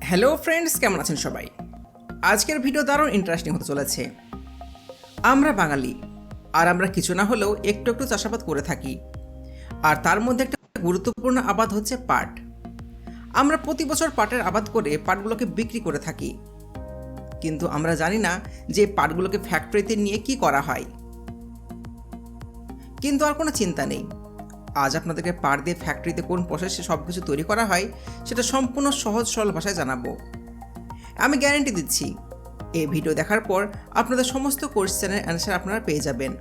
Hello friends, কেমন আছেন সবাই? আজকের ভিডিও দারুণ ইন্টারেস্টিং হতে চলেছে। আমরা বাঙালি, আর আমরা কিছু না হলেও একটু একটু চাষাবাদ করে থাকি। আর তার মধ্যে একটা গুরুত্বপূর্ণ আবাদ হচ্ছে পাট। আমরা প্রতি বছর পাটের আবাদ করে পাটগুলোকে বিক্রি করে থাকি, কিন্তু আমরা জানি না যে পাটগুলোকে ফ্যাক্টরিতে নিয়ে কি করা হয়। কিন্তু আর কোনো চিন্তা নেই, আজ আপনাদেরকে পাট দিয়ে ফ্যাক্টরিতে কোন প্রসেসে সব কিছু তৈরি করা হয় সেটা সম্পূর্ণ সহজ সরল ভাষায় জানাবো। আমি গ্যারান্টি দিচ্ছি, এই ভিডিও দেখার পর আপনাদের সমস্ত কোশ্চেনের অ্যান্সার আপনারা পেয়ে যাবেন।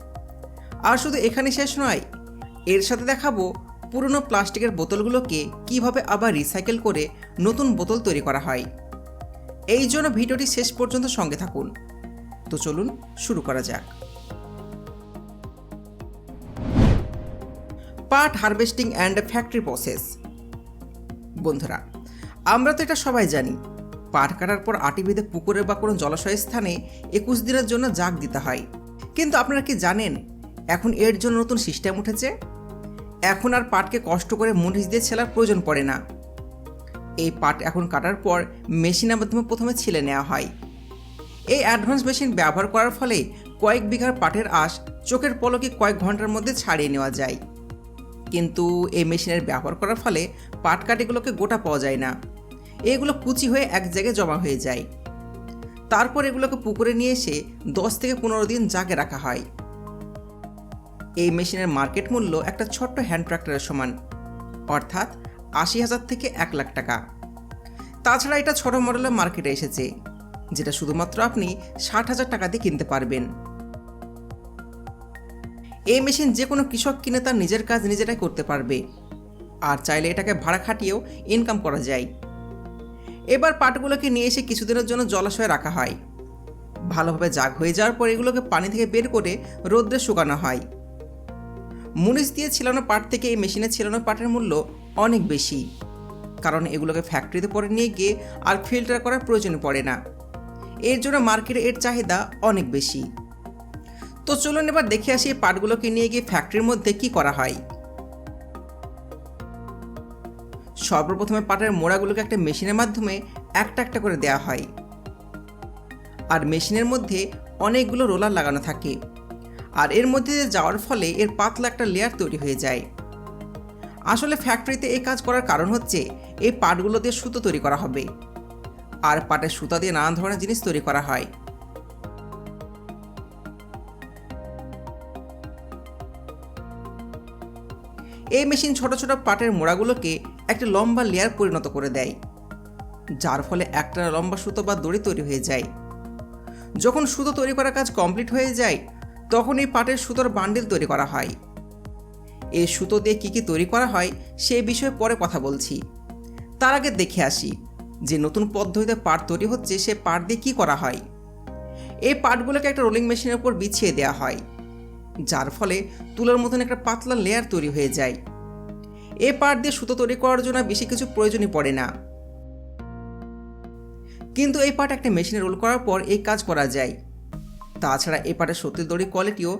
আর শুধু এখানে শেষ নয়, এর সাথে দেখাবো পুরনো প্লাস্টিকের বোতলগুলোকে কিভাবে আবার রিসাইকেল করে নতুন বোতল তৈরি করা হয়। এই জন্য ভিডিওটি শেষ পর্যন্ত সঙ্গে থাকুন। তো চলুন শুরু করা যাক। পাট হারভেস্টিং অ্যান্ড ফ্যাক্টরি প্রসেস। বন্ধুরা, আমরা তো এটা সবাই জানি, পাট কাটার পর আটি বেঁধে পুকুরে বা কোনো জলাশয়ের স্থানে 21 দিনের জন্য জাগ দিতে হয়। কিন্তু আপনারা কি জানেন, এখন এর জন্য নতুন সিস্টেম উঠেছে। এখন আর পাটকে কষ্ট করে মুনিশ দিয়ে ছেলার প্রয়োজন পড়ে না। এই পাট এখন কাটার পর মেশিনের মাধ্যমে প্রথমে ছিলে নেওয়া হয়। এই অ্যাডভান্স মেশিন ব্যবহার করার ফলে কয়েক বিঘার পাটের আঁশ চোখের পলকে কয়েক ঘন্টার মধ্যে ছাড়িয়ে নেওয়া যায়। কিন্তু এই মেশিনের ব্যবহার করার ফলে পাট কাঠিগুলোকে গোটা পাওয়া যায় না, এগুলো কুচি হয়ে এক জায়গায় জমা হয়ে যায়। তারপর এগুলোকে পুকুরে নিয়ে এসে 10 থেকে 15 দিন জাগে রাখা হয়। এই মেশিনের মার্কেট মূল্য একটা ছোট্ট হ্যান্ড ট্রাক্টরের সমান, অর্থাৎ 80,000 থেকে 1 লাখ টাকা। তাছাড়া এটা ছোট মডেলের মার্কেটে এসেছে, যেটা শুধুমাত্র আপনি 60,000 টাকা দিয়ে কিনতে পারবেন। এই মেশিন যে কোনো কৃষক কিনে তার নিজের কাজ নিজেরাই করতে পারবে, আর চাইলে এটাকে ভাড়া খাটিয়েও ইনকাম করা যায়। এবার পাটগুলোকে নিয়ে এসে কিছুদিনের জন্য জলাশয়ে রাখা হয়। ভালোভাবে জাগ হয়ে যাওয়ার পর এগুলোকে পানি থেকে বের করে রোদ্রে শুকানো হয়। মুনিশ দিয়ে ছিলানো পাট থেকে এই মেশিনে ছিলানো পাটের মূল্য অনেক বেশি, কারণ এগুলোকে ফ্যাক্টরিতে পরে নিয়ে গিয়ে আর ফিল্টার করার প্রয়োজন পড়ে না। এর জন্য মার্কেটে এর চাহিদা অনেক বেশি। তো চলুন এবার দেখে আসি এই পাটগুলোকে নিয়ে গিয়ে ফ্যাক্টরির মধ্যে কি করা হয়। সর্বপ্রথমে পাটের মোড়াগুলোকে একটা মেশিনের মাধ্যমে একটা একটা করে দেওয়া হয়। আর মেশিনের মধ্যে অনেকগুলো রোলার লাগানো থাকে, আর এর মধ্যে দিয়ে যাওয়ার ফলে এর পাতলা একটা লেয়ার তৈরি হয়ে যায়। আসলে ফ্যাক্টরিতে এই কাজ করার কারণ হচ্ছে এই পাটগুলো দিয়ে সুতো তৈরি করা হবে, আর পাটের সুতা দিয়ে নানান ধরনের জিনিস তৈরি করা হয়। এই মেশিন ছোট ছোট পাটের মোড়াগুলোকে একটা লম্বা লেয়ার পরিণত করে দেয়, যার ফলে একটা লম্বা সুতো বা দড়ি তৈরি হয়ে যায়। যখন সুতো তৈরি করার কাজ কমপ্লিট হয়ে যায়, তখন এই পাটের সুতোর বান্ডিল তৈরি করা হয়। এই সুতো দিয়ে কী কী তৈরি করা হয় সেই বিষয়ে পরে কথা বলছি। তার আগে দেখে আসি যে নতুন পদ্ধতিতে পাট তৈরি হচ্ছে সে পাট দিয়ে কী করা হয়। এই পাটগুলোকে একটা রোলিং মেশিনের উপর বিছিয়ে দেওয়া হয়, যার ফলে তুলার মতন একটা পাতলা লেয়ার তৈরি হয়ে যায়। এই পাট দিয়ে সুতো তৈরি করার জন্য বেশি কিছু প্রয়োজনই পড়ে না, কিন্তু এই পাট একটা মেশিনে রোল করার পর এই কাজ করা যায়। তাছাড়া এই পাটের সত্যির দড়ির কোয়ালিটিও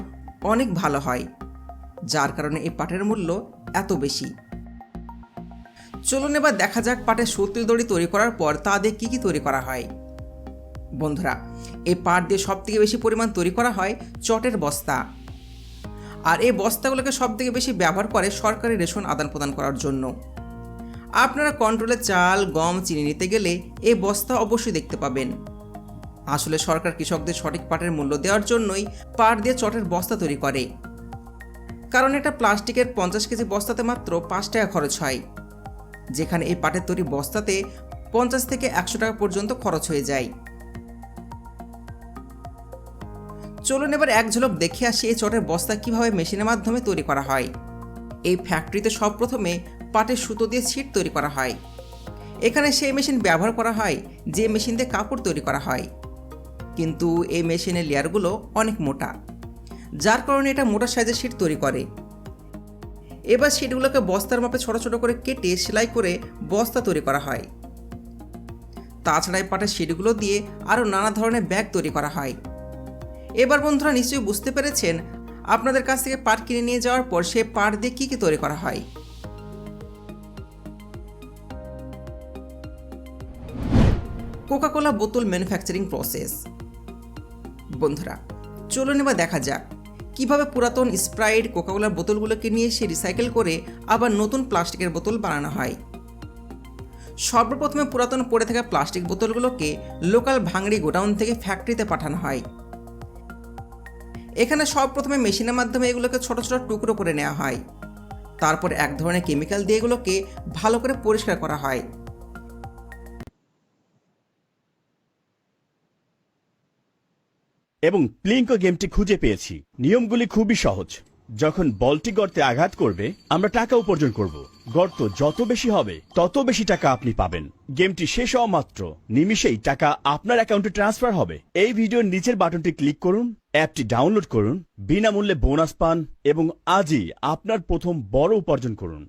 অনেক ভালো হয়, যার কারণে এই পাটের মূল্য এত বেশি। চলুন এবার দেখা যাক পাটের সত্যির দড়ি তৈরি করার পর তা দিয়ে কী কী তৈরি করা হয়। বন্ধুরা, এই পাট দিয়ে সবথেকে বেশি পরিমাণ তৈরি করা হয় চটের বস্তা। আর এই বস্তাগুলোকে সবথেকে বেশি ব্যবহার করে সরকারি রেশন আদান প্রদান করার জন্য। আপনারা কন্ট্রোলে চাল, গম, চিনি নিতে গেলে এই বস্তা অবশ্যই দেখতে পাবেন। আসলে সরকার কৃষকদের সঠিক পাটের মূল্য দেওয়ার জন্যই পাট দিয়ে চটের বস্তা তৈরি করে, কারণ একটা প্লাস্টিকের 50 কেজি বস্তাতে মাত্র 5 টাকা খরচ হয়, যেখানে এই পাটের তৈরি বস্তাতে 50 থেকে 100 টাকা পর্যন্ত খরচ হয়ে যায়। চলুন এবার এক ঝলক দেখে আসি এই চটের বস্তা কিভাবে মেশিনের মাধ্যমে তৈরি করা হয়। এই ফ্যাক্টরিতে সব প্রথমে পাটের সুতো দিয়ে ছিট তৈরি করা হয়। এখানে সেই মেশিন ব্যবহার করা হয় যে মেশিন দিয়ে কাপড় তৈরি করা হয়, কিন্তু এই মেশিনের লেয়ারগুলো অনেক মোটা, যার কারণে এটা মোটা সাইজের শিট তৈরি করে। এবার শিটগুলোকে বস্তার মাপে ছোট ছোট করে কেটে সেলাই করে বস্তা তৈরি করা হয়। তাছাড়া এই পাটের শিটগুলো দিয়ে আরও নানা ধরনের ব্যাগ তৈরি করা হয়। এবার বন্ধুরা নিশ্চয়ই বুঝতে পেরেছেন আপনাদের কাছ থেকে পাট কিনে নিয়ে যাওয়ার পর সে পাট দিয়ে কী কী তৈরি করা হয়। কোকা-কোলা বোতল ম্যানুফ্যাকচারিং প্রসেস। বন্ধুরা, চলুন এবার দেখা যাক কিভাবে পুরাতন স্প্রাইট কোকা-কোলার বোতলগুলোকে নিয়ে সে রিসাইকেল করে আবার নতুন প্লাস্টিকের বোতল বানানো হয়। সর্বপ্রথমে পুরাতন পড়ে থাকা প্লাস্টিক বোতলগুলোকে লোকাল ভাঙড়ি গোডাউন থেকে ফ্যাক্টরিতে পাঠানো হয়। এখানে সর্বপ্রথমে মেশিনের মাধ্যমে এগুলোকে ছোট ছোট টুকরো করে নেওয়া হয়। তারপর এক ধরনের কেমিক্যাল দিয়ে এগুলোকে ভালো করে পরিষ্কার করা হয়। এবং প্লিঙ্কো গেমটি খুঁজে পেয়েছি। নিয়মগুলি খুবই সহজ। যখন বলটি গর্তে আঘাত করবে আমরা টাকা উপার্জন করব। গর্ত যত বেশি হবে তত বেশি টাকা আপনি পাবেন। গেমটি শেষ হওয়া মাত্র নিমিষেই টাকা আপনার অ্যাকাউন্টে ট্রান্সফার হবে। এই ভিডিওর নিচের বাটনটি ক্লিক করুন, অ্যাপটি ডাউনলোড করুন, বিনামূল্যে বোনাস পান এবং আজই আপনার প্রথম বড় উপার্জন করুন।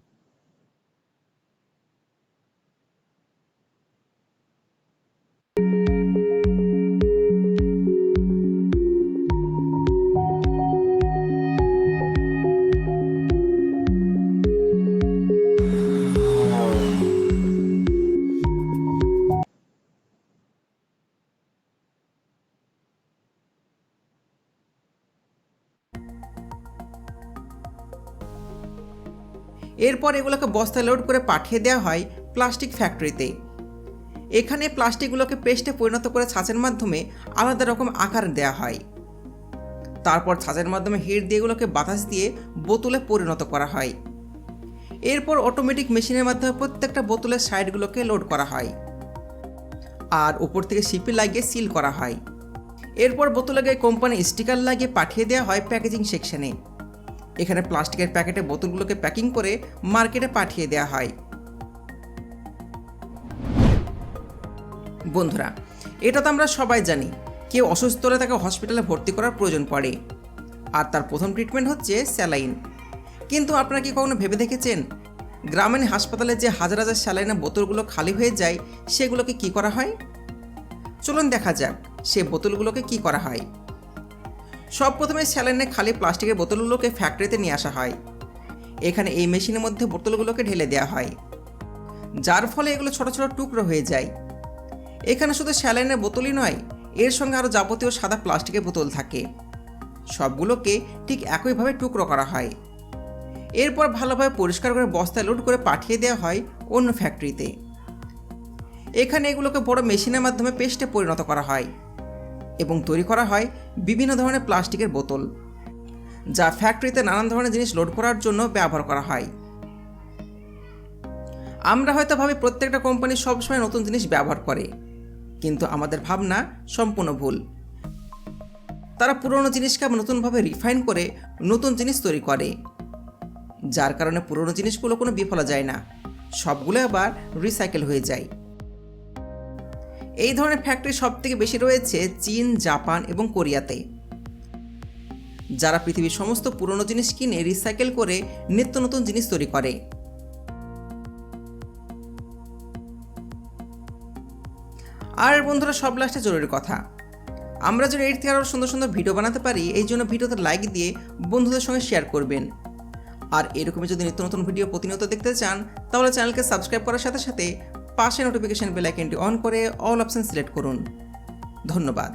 এরপর এগুলোকে বস্তায় লোড করে পাঠিয়ে দেওয়া হয় প্লাস্টিক ফ্যাক্টরিতে। এখানে প্লাস্টিকগুলোকে পেস্টে পরিণত করে ছাঁচের মাধ্যমে আলাদা রকম আকার দেওয়া হয়। তারপর ছাঁচের মাধ্যমে হিট দিয়ে এগুলোকে বাতাস দিয়ে বোতলে পরিণত করা হয়। এরপর অটোমেটিক মেশিনের মাধ্যমে প্রত্যেকটা বোতলের সাইডগুলোকে লোড করা হয় আর উপর থেকে সিপি লাগিয়ে সিল করা হয়। এরপর বোতলে গায়ে কোম্পানি স্টিকার লাগিয়ে পাঠিয়ে দেওয়া হয় প্যাকেজিং সেকশনে। এখানে প্লাস্টিকের প্যাকেটে বোতলগুলোকে প্যাকিং করে মার্কেটে পাঠিয়ে দেওয়া হয়। বন্ধুরা, এটা তো আমরা সবাই জানি, কেউ অসুস্থ হলে তাকে হসপিটালে ভর্তি করার প্রয়োজন পড়ে আর তার প্রথম ট্রিটমেন্ট হচ্ছে স্যালাইন। কিন্তু আপনারা কি কখনো ভেবে দেখেছেন গ্রামীণ হাসপাতালে যে হাজার হাজার স্যালাইনের বোতলগুলো খালি হয়ে যায় সেগুলোকে কি করা হয়? চলুন দেখা যাক সে বোতলগুলোকে কি করা হয়। সব প্রথমে স্যালাইনের খালি প্লাস্টিকের বোতলগুলোকে ফ্যাক্টরিতে নিয়ে আসা হয়। এখানে এই মেশিনের মধ্যে বোতলগুলোকে ঢেলে দেওয়া হয়, যার ফলে এগুলো ছোট ছোট টুকরো হয়ে যায়। এখানে শুধু স্যালাইনের বোতলই নয়, এর সঙ্গে আরও যাবতীয় সাদা প্লাস্টিকের বোতল থাকে। সবগুলোকে ঠিক একইভাবে টুকরো করা হয়। এরপর ভালোভাবে পরিষ্কার করে বস্তায় লোড করে পাঠিয়ে দেওয়া হয় অন্য ফ্যাক্টরিতে। এখানে এগুলোকে বড় মেশিনের মাধ্যমে পেস্টে পরিণত করা হয় এবং তৈরি করা হয় বিভিন্ন ধরনের প্লাস্টিকের বোতল, যা ফ্যাক্টরিতে নানান ধরনের জিনিস লোড করার জন্য ব্যবহার করা হয়। আমরা হয়তো ভাবি প্রত্যেকটা কোম্পানি সবসময় নতুন জিনিস ব্যবহার করে, কিন্তু আমাদের ভাবনা সম্পূর্ণ ভুল। তারা পুরনো জিনিসকে নতুনভাবে রিফাইন করে নতুন জিনিস তৈরি করে, যার কারণে পুরনো জিনিসগুলো কোনো বিফলে যায় না, সবগুলো আবার রিসাইকেল হয়ে যায়। এই ধরনের ফ্যাক্টরি সবথেকে বেশি রয়েছে চীন, জাপান এবং কোরিয়াতে, যারা পৃথিবীর সমস্ত পুরনো জিনিস কিনে রিসাইকেল করে নিত্য নতুন জিনিস তৈরি করে। আর বন্ধুরা, সব লাস্টে জরুরি কথা, আমরা যেন এর থেকে আরও সুন্দর সুন্দর ভিডিও বানাতে পারি, এই জন্য ভিডিওতে লাইক দিয়ে বন্ধুদের সঙ্গে শেয়ার করবেন। আর এরকমই যদি নিত্য নতুন ভিডিও প্রতিনিয়ত দেখতে চান তাহলে চ্যানেলকে সাবস্ক্রাইব করার সাথে সাথে পাশে নোটিফিকেশন বেল আইকনটি অন করে অল অপশন সিলেক্ট করুন। ধন্যবাদ।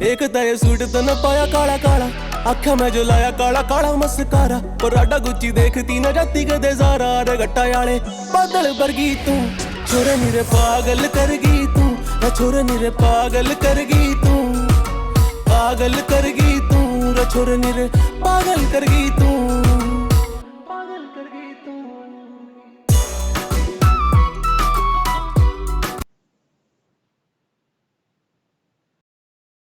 एक तय सूट तो न पाया काला काला, आख्या मैं जो लाया काला काला मस्कारा, और राडा गुच्ची देखती न जाती कदे ज़ारा रे गट्टा याले बादल बरगी तू, छोरे नीरे पागल करगी तू, रे छोरे नीरे पागल करगी तू, पागल करगी तू, रे छोरे नीरे पागल करगी तू।